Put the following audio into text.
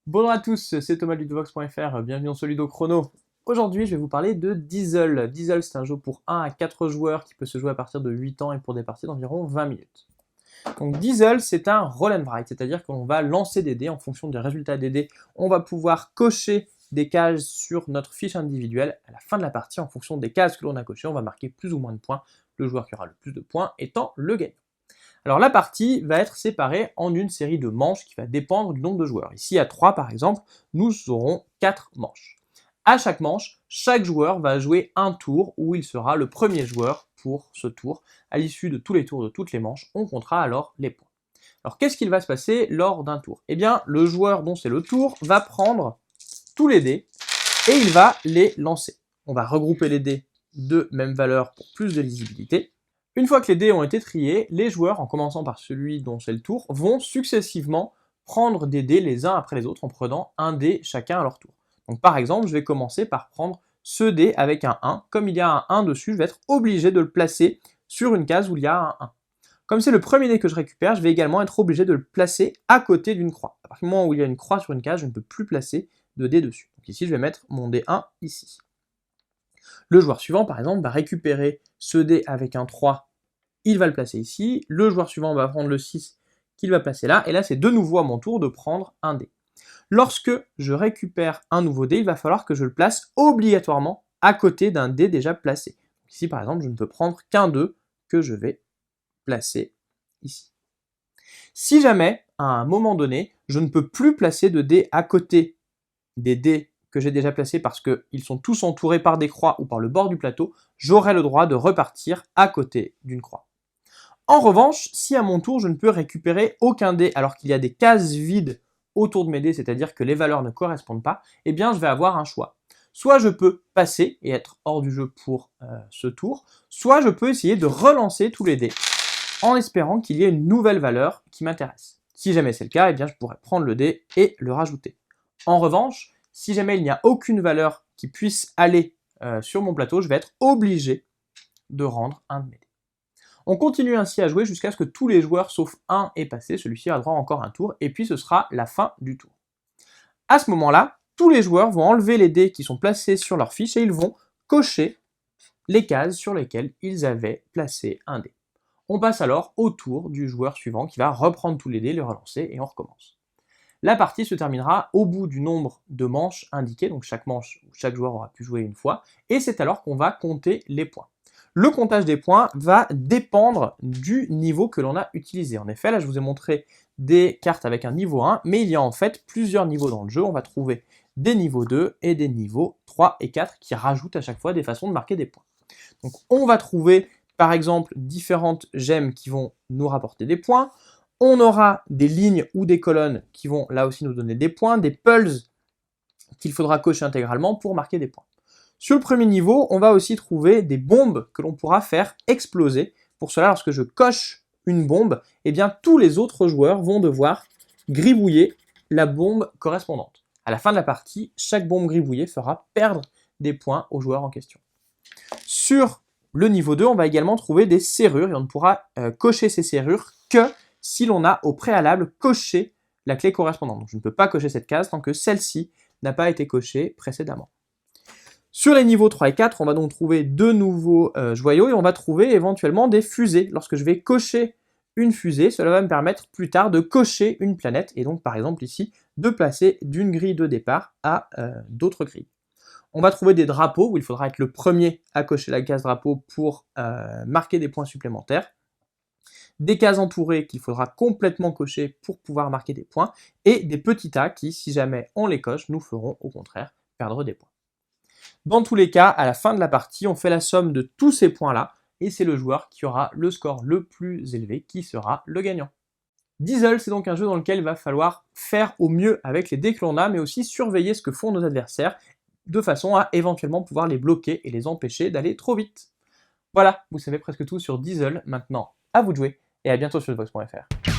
Bonjour à tous, c'est Thomas de Ludovox.fr, bienvenue dans ce Ludo Chrono. Aujourd'hui, je vais vous parler de Diesel. Diesel, c'est un jeu pour 1 à 4 joueurs qui peut se jouer à partir de 8 ans et pour des parties d'environ 20 minutes. Donc Diesel, c'est un roll and write, c'est-à-dire qu'on va lancer des dés en fonction des résultats des dés. On va pouvoir cocher des cases sur notre fiche individuelle à la fin de la partie. En fonction des cases que l'on a cochées, on va marquer plus ou moins de points, le joueur qui aura le plus de points étant le gagnant. Alors la partie va être séparée en une série de manches qui va dépendre du nombre de joueurs. Ici à 3 par exemple, nous aurons 4 manches. À chaque manche, chaque joueur va jouer un tour où il sera le premier joueur pour ce tour. À l'issue de tous les tours de toutes les manches, on comptera alors les points. Alors qu'est-ce qu'il va se passer lors d'un tour? Eh bien, le joueur dont c'est le tour va prendre tous les dés et il va les lancer. On va regrouper les dés de même valeur pour plus de lisibilité. Une fois que les dés ont été triés, les joueurs, en commençant par celui dont c'est le tour, vont successivement prendre des dés les uns après les autres en prenant un dé chacun à leur tour. Donc par exemple, je vais commencer par prendre ce dé avec un 1. Comme il y a un 1 dessus, je vais être obligé de le placer sur une case où il y a un 1. Comme c'est le premier dé que je récupère, je vais également être obligé de le placer à côté d'une croix. À partir du moment où il y a une croix sur une case, je ne peux plus placer de dé dessus. Donc ici, je vais mettre mon dé 1 ici. Le joueur suivant, par exemple, va récupérer ce dé avec un 3, il va le placer ici. Le joueur suivant va prendre le 6 qu'il va placer là. Et là, c'est de nouveau à mon tour de prendre un dé. Lorsque je récupère un nouveau dé, il va falloir que je le place obligatoirement à côté d'un dé déjà placé. Ici, par exemple, je ne peux prendre qu'un 2 que je vais placer ici. Si jamais, à un moment donné, je ne peux plus placer de dés à côté des dés que j'ai déjà placés parce qu'ils sont tous entourés par des croix ou par le bord du plateau, j'aurai le droit de repartir à côté d'une croix. En revanche, si à mon tour je ne peux récupérer aucun dé alors qu'il y a des cases vides autour de mes dés, c'est-à-dire que les valeurs ne correspondent pas, eh bien je vais avoir un choix. Soit je peux passer et être hors du jeu pour ce tour, soit je peux essayer de relancer tous les dés en espérant qu'il y ait une nouvelle valeur qui m'intéresse. Si jamais c'est le cas, eh bien je pourrais prendre le dé et le rajouter. En revanche, si jamais il n'y a aucune valeur qui puisse aller sur mon plateau, je vais être obligé de rendre un de mes dés. On continue ainsi à jouer jusqu'à ce que tous les joueurs sauf un aient passé, celui-ci a droit à encore un tour, et puis ce sera la fin du tour. À ce moment-là, tous les joueurs vont enlever les dés qui sont placés sur leur fiche et ils vont cocher les cases sur lesquelles ils avaient placé un dé. On passe alors au tour du joueur suivant qui va reprendre tous les dés, les relancer et on recommence. La partie se terminera au bout du nombre de manches indiquées, donc chaque manche où chaque joueur aura pu jouer une fois, et c'est alors qu'on va compter les points. Le comptage des points va dépendre du niveau que l'on a utilisé. En effet, là je vous ai montré des cartes avec un niveau 1, mais il y a en fait plusieurs niveaux dans le jeu. On va trouver des niveaux 2 et des niveaux 3 et 4 qui rajoutent à chaque fois des façons de marquer des points. Donc on va trouver par exemple différentes gemmes qui vont nous rapporter des points. On aura des lignes ou des colonnes qui vont là aussi nous donner des points, des pulses qu'il faudra cocher intégralement pour marquer des points. Sur le premier niveau, on va aussi trouver des bombes que l'on pourra faire exploser. Pour cela, lorsque je coche une bombe, eh bien tous les autres joueurs vont devoir gribouiller la bombe correspondante. À la fin de la partie, chaque bombe gribouillée fera perdre des points au joueur en question. Sur le niveau 2, on va également trouver des serrures et on ne pourra cocher ces serrures que si l'on a au préalable coché la clé correspondante. Donc je ne peux pas cocher cette case tant que celle-ci n'a pas été cochée précédemment. Sur les niveaux 3 et 4, on va donc trouver deux nouveaux joyaux et on va trouver éventuellement des fusées. Lorsque je vais cocher une fusée, cela va me permettre plus tard de cocher une planète et donc par exemple ici de passer d'une grille de départ à d'autres grilles. On va trouver des drapeaux où il faudra être le premier à cocher la case drapeau pour marquer des points supplémentaires. Des cases entourées qu'il faudra complètement cocher pour pouvoir marquer des points et des petits tas qui, si jamais on les coche, nous feront au contraire perdre des points. Dans tous les cas, à la fin de la partie, on fait la somme de tous ces points-là, et c'est le joueur qui aura le score le plus élevé qui sera le gagnant. Diesel, c'est donc un jeu dans lequel il va falloir faire au mieux avec les dés que l'on a, mais aussi surveiller ce que font nos adversaires, de façon à éventuellement pouvoir les bloquer et les empêcher d'aller trop vite. Voilà, vous savez presque tout sur Diesel. Maintenant, à vous de jouer, et à bientôt sur Ludovox.fr.